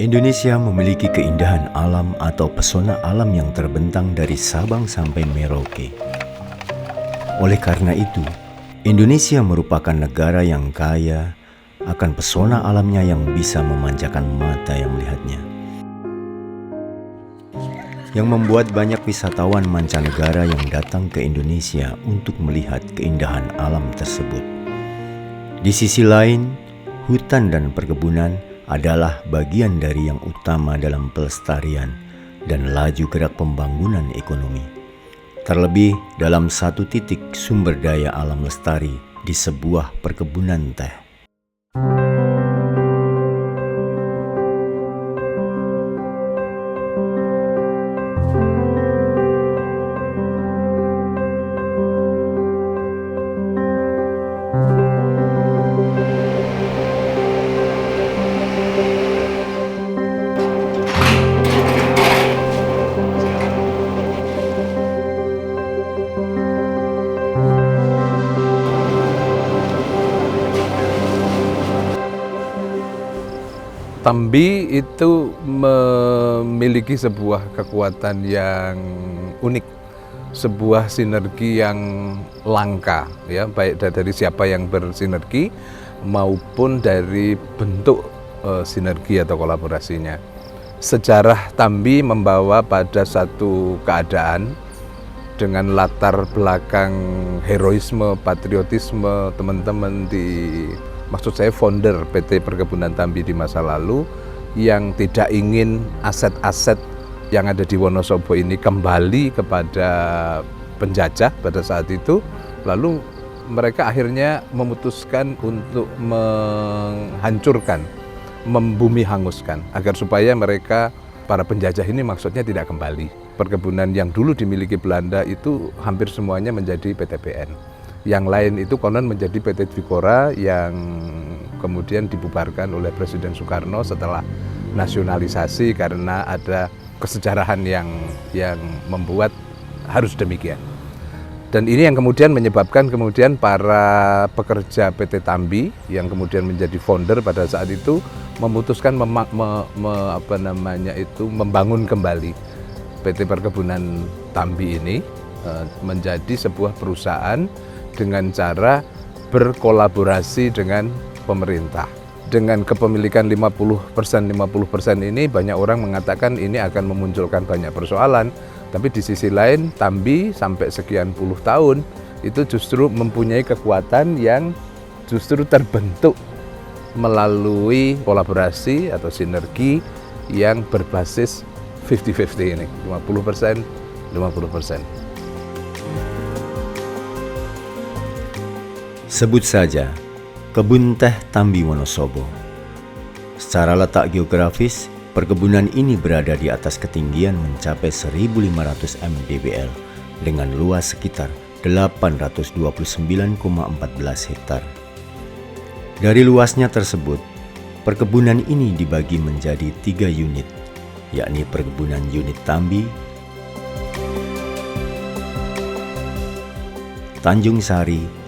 Indonesia memiliki keindahan alam atau pesona alam yang terbentang dari Sabang sampai Merauke. Oleh karena itu, Indonesia merupakan negara yang kaya akan pesona alamnya yang bisa memanjakan mata yang melihatnya. Yang membuat banyak wisatawan mancanegara yang datang ke Indonesia untuk melihat keindahan alam tersebut. Di sisi lain, hutan dan perkebunan adalah bagian dari yang utama dalam pelestarian dan laju gerak pembangunan ekonomi. Terlebih dalam satu titik sumber daya alam lestari di sebuah perkebunan teh. Tambi itu memiliki sebuah kekuatan yang unik, sebuah sinergi yang langka, ya, baik dari siapa yang bersinergi maupun dari bentuk sinergi atau kolaborasinya. Sejarah Tambi membawa pada satu keadaan dengan latar belakang heroisme, patriotisme teman-teman maksud saya founder PT Perkebunan Tambi di masa lalu yang tidak ingin aset-aset yang ada di Wonosobo ini kembali kepada penjajah pada saat itu. Lalu mereka akhirnya memutuskan untuk menghancurkan, membumi hanguskan agar supaya mereka para penjajah ini maksudnya tidak kembali. Perkebunan yang dulu dimiliki Belanda itu hampir semuanya menjadi PTBN. Yang lain itu konon menjadi PT Dwikora yang kemudian dibubarkan oleh Presiden Soekarno setelah nasionalisasi karena ada kesejarahan yang membuat harus demikian. Dan ini yang kemudian menyebabkan kemudian para pekerja PT Tambi yang kemudian menjadi founder pada saat itu memutuskan membangun kembali PT Perkebunan Tambi ini menjadi sebuah perusahaan dengan cara berkolaborasi dengan pemerintah. Dengan kepemilikan 50% ini banyak orang mengatakan ini akan memunculkan banyak persoalan. Tapi di sisi lain Tambi sampai sekian puluh tahun itu justru mempunyai kekuatan yang justru terbentuk melalui kolaborasi atau sinergi yang berbasis 50-50 ini, 50%, 50%. Sebut saja Kebun Teh Tambi Wonosobo. Secara letak geografis, perkebunan ini berada di atas ketinggian mencapai 1.500 mdbl dengan luas sekitar 829,14 hektar. Dari luasnya tersebut, perkebunan ini dibagi menjadi 3 unit, yakni Perkebunan Unit Tambi, Tanjung Sari,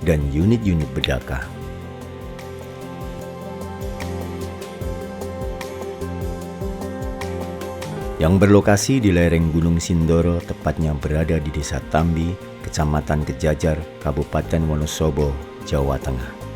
dan unit-unit Bedaka. Yang berlokasi di lereng Gunung Sindoro, tepatnya berada di Desa Tambi, Kecamatan Kejajar, Kabupaten Wonosobo, Jawa Tengah.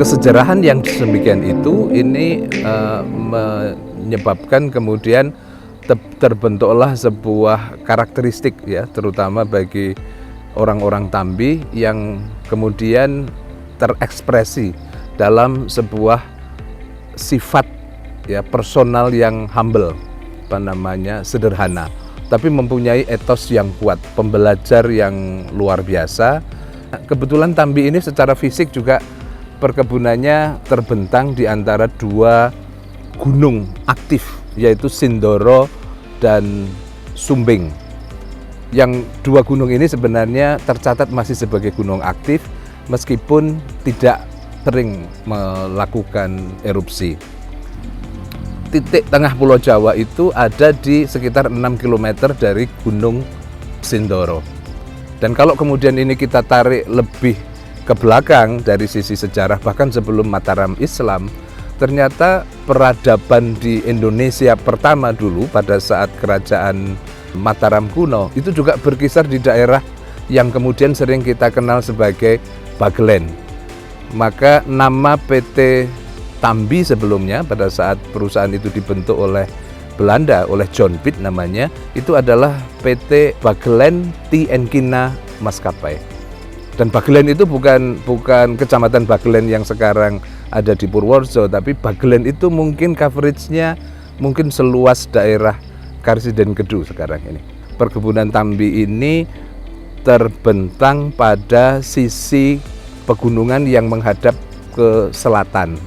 kesejarahan yang sedemikian itu ini menyebabkan kemudian terbentuklah sebuah karakteristik ya, terutama bagi orang-orang Tambi yang kemudian terekspresi dalam sebuah sifat ya personal yang humble, sederhana, tapi mempunyai etos yang kuat, pembelajar yang luar biasa. Kebetulan Tambi ini secara fisik juga perkebunannya terbentang di antara dua gunung aktif, yaitu Sindoro dan Sumbing. Yang dua gunung ini sebenarnya tercatat masih sebagai gunung aktif meskipun tidak sering melakukan erupsi. Titik tengah Pulau Jawa itu ada di sekitar 6 km dari Gunung Sindoro. Dan kalau kemudian ini kita tarik lebih ke belakang dari sisi sejarah, bahkan sebelum Mataram Islam, ternyata peradaban di Indonesia pertama dulu pada saat kerajaan Mataram kuno itu juga berkisar di daerah yang kemudian sering kita kenal sebagai Bagelen. Maka nama PT Tambi sebelumnya pada saat perusahaan itu dibentuk oleh Belanda, oleh John Pitt namanya, itu adalah PT Bagelen T Enkina Maskapai. Dan Bagelen itu bukan kecamatan Bagelen yang sekarang ada di Purworejo, tapi Bagelen itu mungkin coveragenya mungkin seluas daerah Karsiden Kedu sekarang ini. Perkebunan Tambi ini terbentang pada sisi pegunungan yang menghadap ke selatan.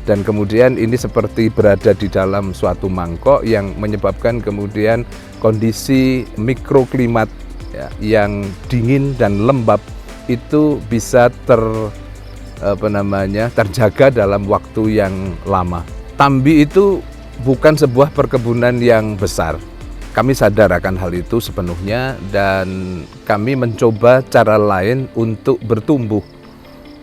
Dan kemudian ini seperti berada di dalam suatu mangkok yang menyebabkan kemudian kondisi mikroklimat ya, yang dingin dan lembab itu bisa terjaga dalam waktu yang lama. Tambi itu bukan sebuah perkebunan yang besar. Kami sadar akan hal itu sepenuhnya dan kami mencoba cara lain untuk bertumbuh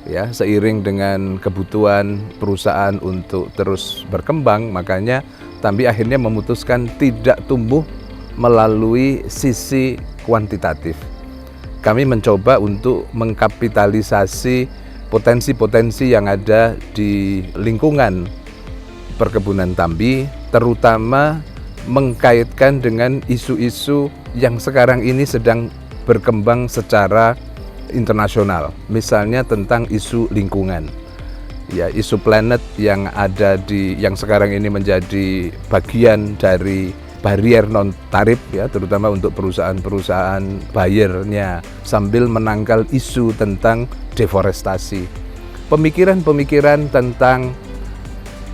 ya, seiring dengan kebutuhan perusahaan untuk terus berkembang. Makanya Tambi akhirnya memutuskan tidak tumbuh melalui sisi kuantitatif. Kami mencoba untuk mengkapitalisasi potensi-potensi yang ada di lingkungan perkebunan Tambi, terutama mengkaitkan dengan isu-isu yang sekarang ini sedang berkembang secara internasional, misalnya tentang isu lingkungan, ya isu planet yang yang sekarang ini menjadi bagian dari barier non tarif ya, terutama untuk perusahaan-perusahaan buyernya, sambil menangkal isu tentang deforestasi, pemikiran-pemikiran tentang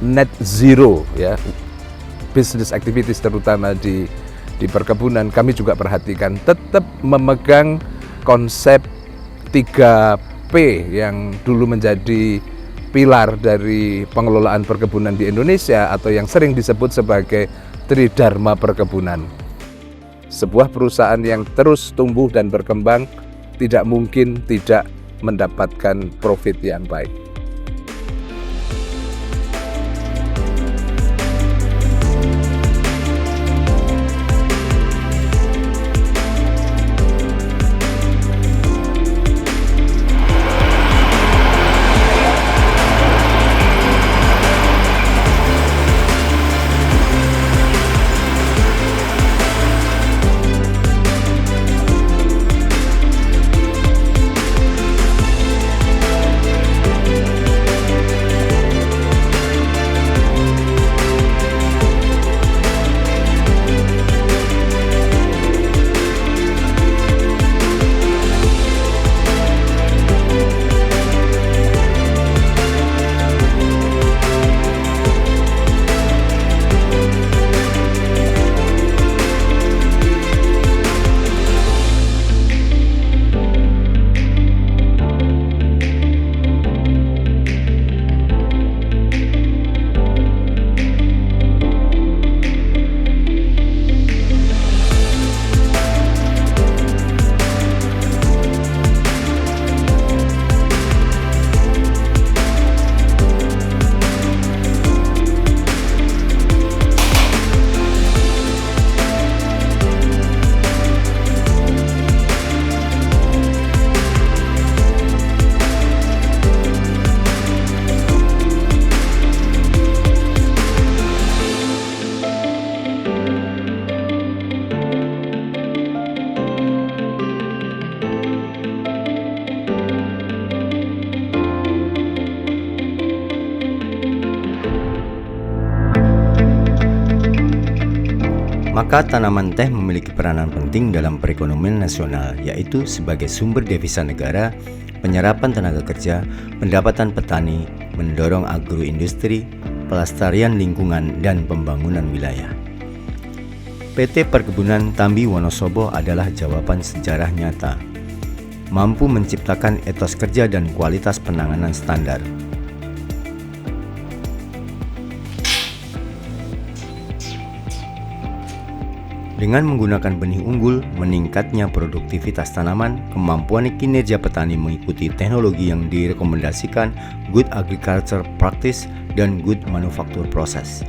net zero ya, business activities terutama di perkebunan. Kami juga perhatikan tetap memegang konsep 3P yang dulu menjadi pilar dari pengelolaan perkebunan di Indonesia atau yang sering disebut sebagai Tridharma Perkebunan. Sebuah perusahaan yang terus tumbuh dan berkembang tidak mungkin tidak mendapatkan profit yang baik. Maka tanaman teh memiliki peranan penting dalam perekonomian nasional, yaitu sebagai sumber devisa negara, penyerapan tenaga kerja, pendapatan petani, mendorong agroindustri, pelestarian lingkungan, dan pembangunan wilayah. PT Perkebunan Tambi Wonosobo adalah jawaban sejarah nyata, mampu menciptakan etos kerja dan kualitas penanganan standar. Dengan menggunakan benih unggul, meningkatnya produktivitas tanaman, kemampuan kinerja petani mengikuti teknologi yang direkomendasikan, good agriculture practice, dan good manufacture process,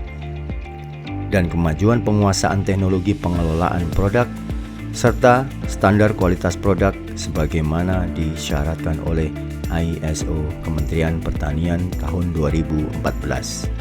dan kemajuan penguasaan teknologi pengelolaan produk, serta standar kualitas produk sebagaimana disyaratkan oleh ISO Kementerian Pertanian tahun 2014.